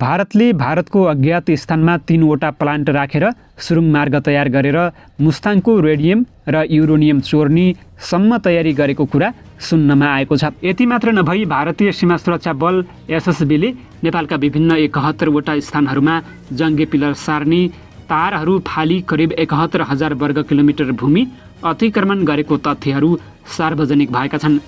भारतले भारतको अज्ञात स्थानमा 3वटा प्लान्ट राखेर सुरुङ मार्ग तयार गरेर मुस्ताङको रेडियम र युरेनियम चोर्नी सम्म तयारी गरेको कुरा सुन्नमा आएको छ। यति मात्र नभई भारतीय सीमा सुरक्षा बल एसएसबीले नेपालका विभिन्न 71वटा स्थानहरूमा जङ्गे पिलर सार्ने तारहरू फाली करिब 71,000 वर्ग किलोमिटर भूमि अतिक्रमण गरेको तथ्यहरू सार्वजनिक भएका छन्।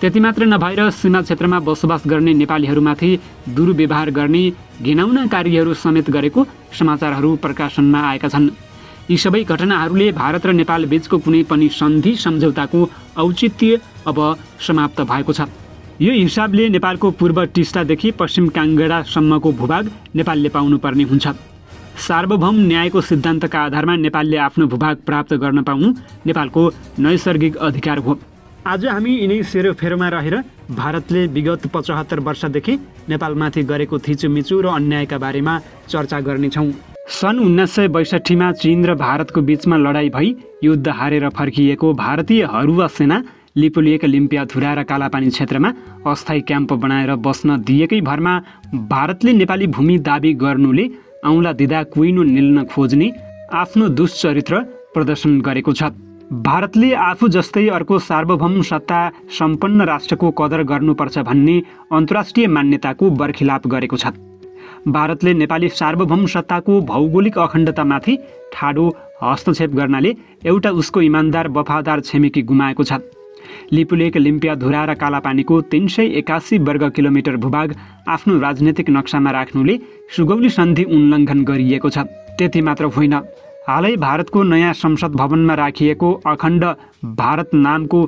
त्यति मात्र नभएर सीमा क्षेत्रमा बसोबास गर्ने नेपालीहरूमाथि दुर्व्यवहार गर्ने घिनौना कार्यहरू समेत गरेको समाचारहरू प्रकाशनमा आएका छन्। यी सबै घटनाहरूले भारत र नेपाल बीचको कुनै पनि सन्धि सम्झौताको औचित्य अब समाप्त भएको छ। यो हिसाबले नेपालको पूर्व टिस्टादेखि पश्चिम काङ्गडासम्मको भूभाग नेपालले पाउनुपर्ने हुन्छ। सार्वभौम न्यायको सिद्धान्तका आधारमा नेपालले आफ्नो भूभाग प्राप्त गर्न पाउनु नेपालको नैसर्गिक अधिकार हो। आज हामी यिनै सेरोफेरोमा रहेर भारतले विगत 75 वर्षदेखि नेपालमाथि गरेको थिचोमिचो र अन्यायका बारेमा चर्चा गर्नेछौँ। सन् 1962मा चीन र भारतको बीचमा लडाईँ भई युद्ध हारेर फर्किएको भारतीय हरुवा सेना लिपुलेक लिम्पियाधुरा र कालापानी क्षेत्रमा अस्थायी क्याम्प बनाएर बस्न दिएकै भरमा भारतले नेपाली भूमि दाबी गर्नुले औँला दिँदा कुइनो निल्न खोज्ने आफ्नो दुश्चरित्र प्रदर्शन गरेको छ। भारतले आफू जस्तै अर्को सार्वभौम सत्ता सम्पन्न राष्ट्रको कदर गर्नुपर्छ भन्ने अन्तर्राष्ट्रिय मान्यताको बर्खिलाप गरेको छ। भारतले नेपाली सार्वभौम सत्ताको भौगोलिक अखण्डतामाथि ठाडो हस्तक्षेप गर्नाले एउटा उसको इमान्दार वफादार छिमेकी गुमाएको छ। लिपुलेक लिम्पियाधुरा र कालापानीको 381 वर्ग किलोमिटर भूभाग आफ्नो राजनीतिक नक्सामा राख्नुले सुगौली सन्धि उल्लङ्घन गरिएको छ। त्यति मात्र होइन, हालै भारतको नयाँ संसद भवनमा राखिएको अखण्ड भारत नामको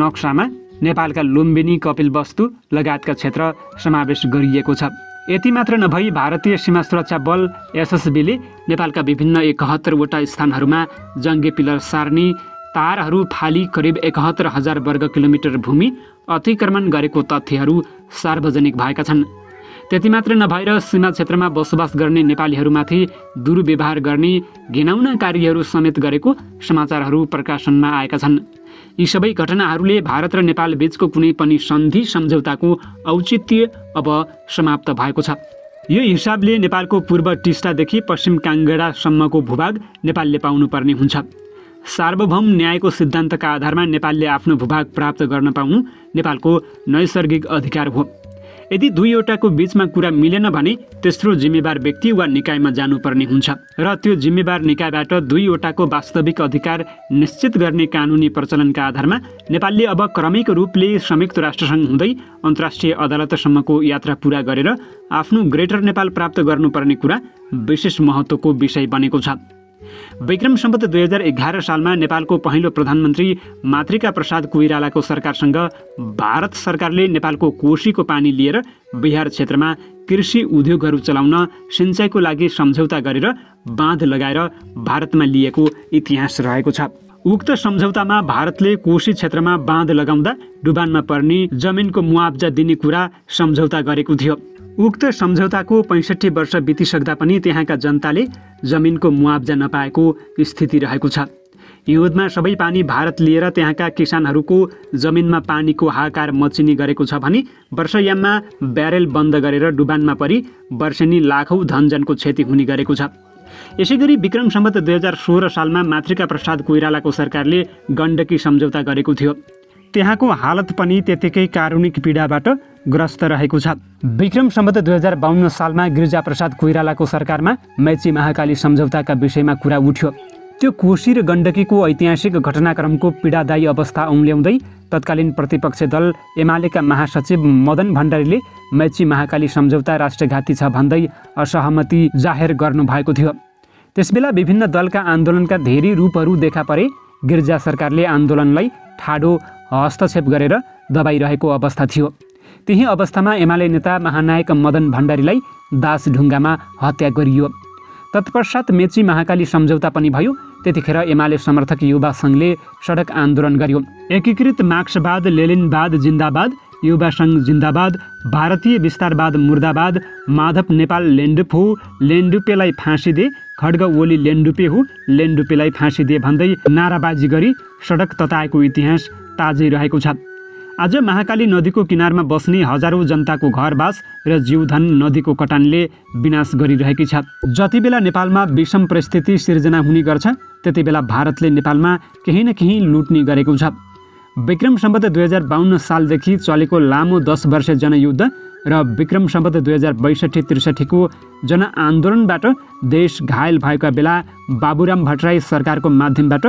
नक्सामा नेपालका लुम्बिनी कपिलवस्तु लगायतका क्षेत्र समावेश गरिएको छ। यति मात्र नभई भारतीय सीमा सुरक्षा बल एसएसबीले नेपालका विभिन्न 71वटा स्थानहरूमा जङ्गे पिलर सार्ने तारहरू फाली करिब 71,000 वर्ग किलोमिटर भूमि अतिक्रमण गरेको तथ्यहरू सार्वजनिक भएका छन्। त्यति मात्र नभएर सीमा क्षेत्रमा बसोबास गर्ने नेपालीहरूमाथि दुर्व्यवहार गर्ने घिनौना कार्यहरू समेत गरेको समाचारहरू प्रकाशनमा आएका छन्। यी सबै घटनाहरूले भारत र नेपाल बीचको कुनै पनि सन्धि सम्झौताको औचित्य अब समाप्त भएको छ। यो हिसाबले नेपालको पूर्व टिस्टादेखि पश्चिम काङ्गडासम्मको भूभाग नेपालले पाउनुपर्ने हुन्छ। सार्वभौम न्यायको सिद्धान्तका आधारमा नेपालले आफ्नो भूभाग प्राप्त गर्न पाउनु नेपालको नैसर्गिक अधिकार हो। यदि दुईवटाको बीचमा कुरा मिलेन भने तेस्रो जिम्मेवार व्यक्ति वा निकायमा जानुपर्ने हुन्छ र त्यो जिम्मेवार निकायबाट दुईवटाको वास्तविक अधिकार निश्चित गर्ने कानुनी प्रचलनका आधारमा नेपालले अब क्रमिक रूपले संयुक्त राष्ट्रसङ्घ हुँदै अन्तर्राष्ट्रिय अदालतसम्मको यात्रा पूरा गरेर आफ्नो ग्रेटर नेपाल प्राप्त गर्नुपर्ने कुरा विशेष महत्त्वको विषय बनेको छ। विक्रम सम्वत 2011 सालमा नेपालको पहिलो प्रधानमन्त्री मातृका प्रसाद कोइरालाको सरकारसँग भारत सरकारले नेपालको कोशीको पानी लिएर बिहार क्षेत्रमा कृषि उद्योगहरू चलाउन सिँचाइको लागि सम्झौता गरेर बाँध लगाएर भारतमा लिएको इतिहास रहेको छ। उक्त सम्झौतामा भारतले कोशी क्षेत्रमा बाँध लगाउँदा डुबानमा पर्ने जमिनको मुआब्जा दिने कुरा सम्झौता गरेको थियो। उक्त सम्झौताको 65 वर्ष बितिसक्दा पनि त्यहाँका जनताले जमिनको मुआब्जा नपाएको स्थिति रहेको छ। हिउँदमा सबै पानी भारत लिएर त्यहाँका किसानहरूको जमिनमा पानीको हाहाकार मचिने गरेको छ भने वर्षायाममा ब्यारेल बन्द गरेर डुबानमा परि वर्षेनी लाखौँ धनजनको क्षति हुने गरेको छ। यसैगरी विक्रम सम्वत 2016 सालमा मातृका प्रसाद कोइरालाको सरकारले गण्डकी सम्झौता गरेको थियो। त्यहाँको हालत पनि त्यतिकै कारुणिक पीडाबाट ग्रस्त रहेको छ। विक्रम सम्वत 2052 सालमा गिरिजाप्रसाद कोइरालाको सरकारमा मेची महाकाली सम्झौताका विषयमा कुरा उठ्यो। त्यो कोशी र गण्डकीको ऐतिहासिक घटनाक्रमको पीडादायी अवस्था औँल्याउँदै तत्कालीन प्रतिपक्ष दल एमालेका महासचिव मदन भण्डारीले मेची महाकाली सम्झौता राष्ट्रघाती छ भन्दै असहमति जाहेर गर्नुभएको थियो। त्यसबेला विभिन्न दलका आन्दोलनका धेरै रूपहरू देखा परे। गिरिजा सरकारले आन्दोलनलाई ठाडो हस्तक्षेप गरेर दबाइरहेको अवस्था थियो। त्यही अवस्थामा एमाले नेता महानायक मदन भण्डारीलाई दासढुङ्गामा हत्या गरियो। तत्पश्चात मेची महाकाली सम्झौता पनि भयो। त्यतिखेर एमाले समर्थक युवा सङ्घले सडक आन्दोलन गर्यो। एकीकृत मार्क्सवाद लेनिनवाद जिन्दाबाद, युवा सङ्घ जिन्दाबाद, भारतीय विस्तारवाद मुर्दाबाद, माधव नेपाल लेन्डुप हो, लेन्डुपेलाई फाँसी दे, खड्ग ओली लेन्डुपे हो, लेन्डुपेलाई फाँसी दे भन्दै नाराबाजी गरी सडक तताएको इतिहास ताजै रहेको छ। आज महाकाली नदीको किनारमा बस्ने हजारौं जनताको घरबास र जीवधन नदीको कटानले विनाश गरिरहेकी छ। जति बेला नेपालमा विषम परिस्थिति सिर्जना हुने गर्छ त्यति बेला भारतले नेपालमा केही न केही लुट्ने गरेको छ। विक्रम सम्वत 2052 सालदेखि चलेको लामो 10 वर्षे जनयुद्ध र विक्रम सम्वत 2062-63 को जनआन्दोलनबाट देश घायल भएका बेला बाबुराम भट्टराई सरकारको माध्यमबाट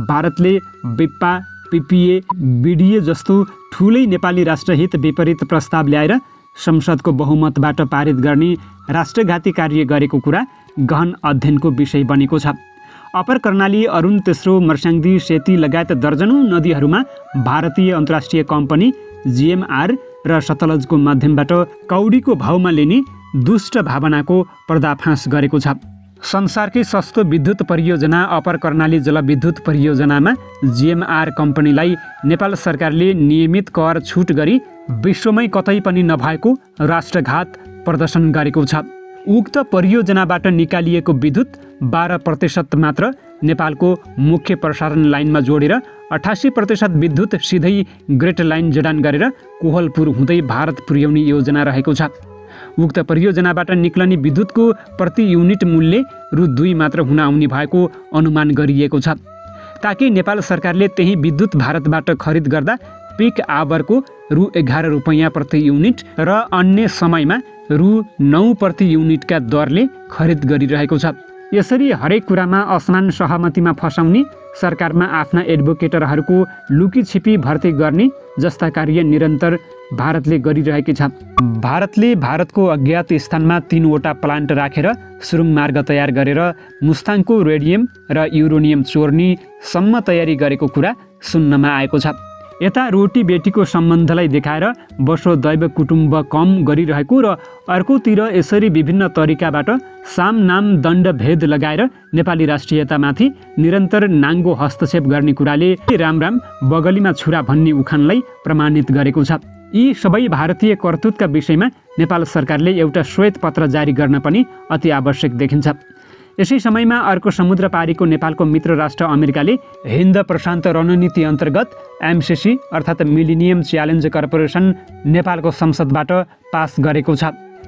भारतले बिप्पा, पिपिए, बिडिए जस्तो ठुलै नेपाली राष्ट्रहित विपरीत प्रस्ताव ल्याएर संसदको बहुमतबाट पारित गर्ने राष्ट्रघाती कार्य गरेको कुरा गहन अध्ययनको विषय बनेको छ। अपर कर्णाली, अरुण तेस्रो, मर्स्याङ्दी, सेती लगायत दर्जनौं नदीहरूमा भारतीय अन्तर्राष्ट्रिय कम्पनी जिएमआर र सतलजको माध्यमबाट कौडीको भावमा लिने दुष्ट भावनाको पर्दाफास गरेको छ। संसारकै सस्तो विद्युत परियोजना अपर कर्णाली जलविद्युत परियोजनामा जिएमआर कम्पनीलाई नेपाल सरकारले नियमित कर छुट गरी विश्वमै कतै पनि नभएको राष्ट्रघात प्रदर्शन गरेको छ। उक्त परियोजनाबाट निकालिएको विद्युत 12% मात्र नेपालको मुख्य प्रसारण लाइनमा जोडेर 88% विद्युत सिधै ग्रेट लाइन जडान गरेर कोहलपुर हुँदै भारत पुर्याउने योजना रहेको छ। उक्त परियोजनाबाट निक्लने विद्युतको प्रति युनिट मूल्य रु 2 मात्र हुन आउने भएको अनुमान गरिएको छ, ताकि नेपाल सरकारले त्यही विद्युत भारतबाट खरिद गर्दा पिक आवरको रु 11 रुपैयाँ प्रति युनिट र अन्य समयमा रु 9 प्रति युनिटका दरले खरिद गरिरहेको छ। यसरी हरेक कुरामा असमान सहमतिमा फसाउने, सरकारमा आफ्ना एडभोकेटरहरूको लुकीछिपी भर्ती गर्ने जस्ता कार्य निरन्तर भारतले गरिरहेकी छ। भारतले भारतको अज्ञात स्थानमा 3 वटा प्लान्ट राखेर सुरुङ मार्ग तयार गरेर मुस्ताङको रेडियम र युरेनियम चोर्ने सम्म तयारी गरेको कुरा सुन्नमा आएको छ। यता रोटी बेटीको सम्बन्धलाई देखाएर बसो दैव कुटुम्ब कम गरिरहेको र अर्कोतिर यसरी विभिन्न तरिकाबाट साम नाम दण्ड भेद लगाएर नेपाली राष्ट्रियतामाथि निरन्तर नाङ्गो हस्तक्षेप गर्ने कुराले राम राम बगलीमा छुरा भन्ने उखानलाई प्रमाणित गरेको छ। यी सबै भारतीय करतुतका विषयमा नेपाल सरकारले एउटा श्वेत पत्र जारी गर्न पनि अति आवश्यक देखिन्छ। यसै समयमा अर्को समुद्र पारीको नेपालको मित्र राष्ट्र अमेरिकाले हिन्द प्रशान्त रणनीति अन्तर्गत एमसिसी अर्थात् मिलेनियम च्यालेन्ज कर्पोरेसन नेपालको संसदबाट पास गरेको छ।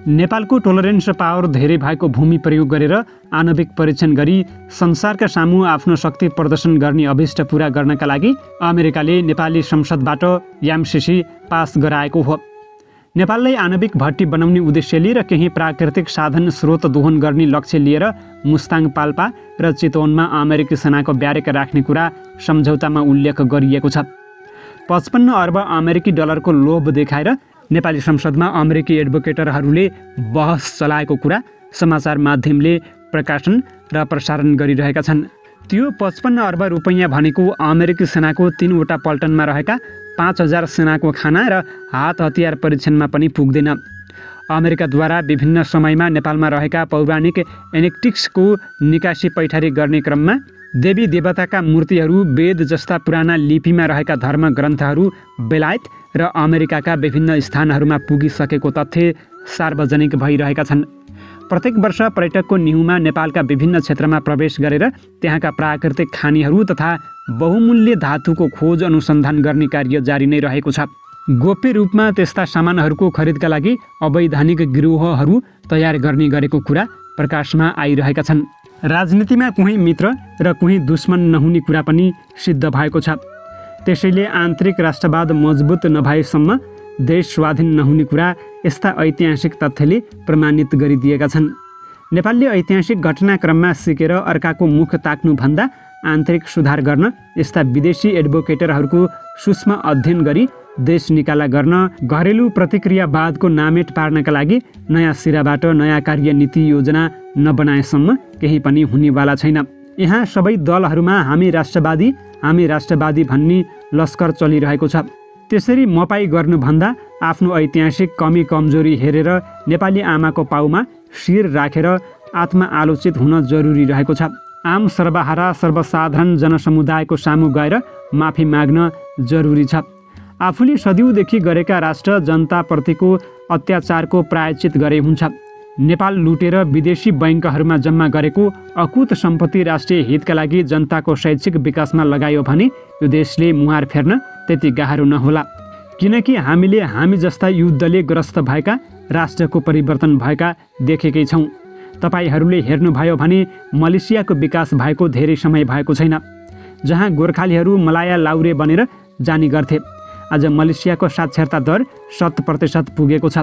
नेपालको टोलरेन्स पावर धेरै भएको भूमि प्रयोग गरेर आणविक परीक्षण गरी संसारका सामु आफ्नो शक्ति प्रदर्शन गर्ने अभिष्ट पूरा गर्नका लागि अमेरिकाले नेपाली संसदबाट एमसिसी पास गराएको हो। नेपाललाई आणविक भट्टी बनाउने उद्देश्यले र केही प्राकृतिक साधन स्रोत दोहन गर्ने लक्ष्य लिएर मुस्ताङ, पाल्पा र चितवनमा अमेरिकी सेनाको ब्यारेक राख्ने कुरा सम्झौतामा उल्लेख गरिएको छ। 55 अर्ब अमेरिकी डलरको लोभ देखाएर नेपाली संसदमा अमेरिकी एडभोकेटरहरूले बहस चलाएको कुरा समाचार माध्यमले प्रकाशन र प्रसारण गरिरहेका छन्। त्यो 55 अर्ब रुपैयाँ भनेको अमेरिकी सेनाको 3 वटा पल्टनमा रहेका 5000 सेनाको खाना र हात हतियार परीक्षणमा पनि पुग्दैन। अमेरिकाद्वारा विभिन्न समयमा नेपालमा रहेका पौराणिक एनेक्टिक्सको निकासी पैठारी गर्ने क्रममा देवी देवताका मूर्तिहरू, वेद जस्ता पुराना लिपिमा रहेका धर्म ग्रन्थहरू बेलायत र अमेरिकाका विभिन्न स्थानहरूमा पुगिसकेको तथ्य सार्वजनिक भइरहेका छन्। प्रत्येक वर्ष पर्यटकको निहुमा नेपालका विभिन्न क्षेत्रमा प्रवेश गरेर त्यहाँका प्राकृतिक खानीहरू तथा बहुमूल्य धातुको खोज अनुसन्धान गर्ने कार्य जारी नै रहेको छ। गोप्य रूपमा त्यस्ता सामानहरूको खरिदका लागि अवैधानिक गिरोहहरू तयार गर्ने गरेको कुरा प्रकाशमा आइरहेका छन्। राजनीतिमा कुनै मित्र र कुनै दुश्मन नहुने कुरा पनि सिद्ध भएको छ। त्यसैले आन्तरिक राष्ट्रवाद मजबुत नभएसम्म देश स्वाधीन नहुने कुरा यस्ता ऐतिहासिक तथ्यले प्रमाणित गरिदिएका छन्। नेपालले ऐतिहासिक घटनाक्रममा सिकेर अर्काको मुख ताक्नुभन्दा आन्तरिक सुधार गर्न यस्ता विदेशी एडभोकेटरहरूको सूक्ष्म अध्ययन गरी देश निकाला गर्न, घरेलु प्रतिक्रियावादको नामेट पार्नका लागि नयाँ सिराबाट नयाँ कार्यनीति योजना नबनाएसम्म केही पनि हुनेवाला छैन। यहाँ सबै दलहरूमा हामी राष्ट्रवादी भन्ने लस्कर चलिरहेको छ। त्यसरी मपाई गर्नुभन्दा आफ्नो ऐतिहासिक कमी कमजोरी हेरेर नेपाली आमाको पाउमा शिर राखेर आत्मा आलोचित हुन जरुरी रहेको छ। आम सर्वहारा सर्वसाधारण जनसमुदायको सामु गएर माफी माग्न जरुरी छ। आफूले सदियौँदेखि गरेका राष्ट्र जनताप्रतिको अत्याचारको प्रायश्चित गरे हुन्छ। नेपाल लुटेर विदेशी बैङ्कहरूमा जम्मा गरेको अकुत सम्पत्ति राष्ट्रिय हितका लागि जनताको शैक्षिक विकासमा लगायो भने यो देशले मुहार फेर्न त्यति गाह्रो नहोला। किनकि हामीले हामी जस्ता युद्धले ग्रस्त भएका राष्ट्रको परिवर्तन भएका देखेकै छौँ। तपाईहरूले हेर्नुभयो भने मलेसियाको विकास भएको धेरै समय भएको छैन। जहाँ गोर्खालीहरू मलाया लाउरे बनेर जाने गर्थे, आज मलेसियाको साक्षरता दर 100% पुगेको छ।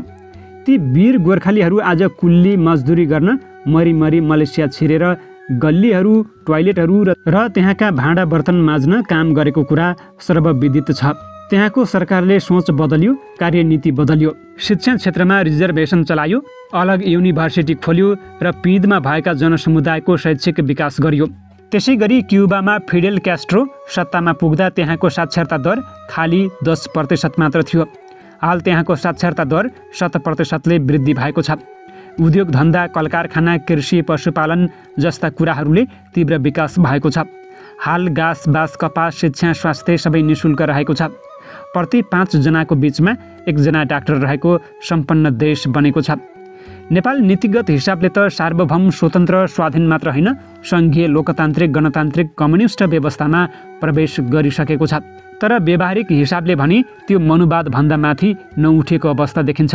ती वीर गोर्खालीहरू आज कुल्ली मजदुरी गर्न मरिमरि मलेसिया छिरेर गल्लीहरू, टोयलेटहरू र त्यहाँका भाँडा बर्तन माझ्न काम गरेको कुरा सर्वविदित छ। त्यहाँको सरकारले सोच बदल्यो, कार्यनीति बदल्यो, शिक्षा क्षेत्रमा रिजर्भेसन चलायो, अलग युनिभर्सिटी खोल्यो र पिँधमा भएका जनसमुदायको शैक्षिक विकास गरियो। त्यसै गरी क्युबामा फिडेल क्यास्ट्रो सत्तामा पुग्दा त्यहाँको साक्षरता दर खालि 10% मात्र थियो। हाल त्यहाँको साक्षरता दर 100%ले वृद्धि भएको छ। उद्योग धन्दा, कलकारखाना, कृषि, पशुपालन जस्ता कुराहरूले तीव्र विकास भएको छ। हाल घाँस, बाँस, कपास, शिक्षा, स्वास्थ्य सबै निःशुल्क रहेको छ। प्रति 5 जनाको बिचमा 1 जना डाक्टर रहेको सम्पन्न देश बनेको छ। नेपाल नीतिगत हिसाबले त सार्वभौम, स्वतन्त्र, स्वाधीन मात्र होइन, सङ्घीय, लोकतान्त्रिक, गणतान्त्रिक, कम्युनिस्ट व्यवस्थामा प्रवेश गरिसकेको छ। तर व्यावहारिक हिसाबले भने त्यो मनुवाद भन्दा माथि नउठेको अवस्था देखिन्छ।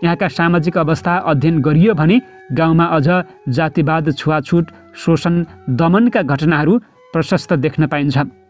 यहाँका सामाजिक अवस्था अध्ययन गरियो भने गाउँमा अझ जातिवाद, छुवाछुट, शोषण, दमनका घटनाहरू प्रशस्त देख्न पाइन्छ।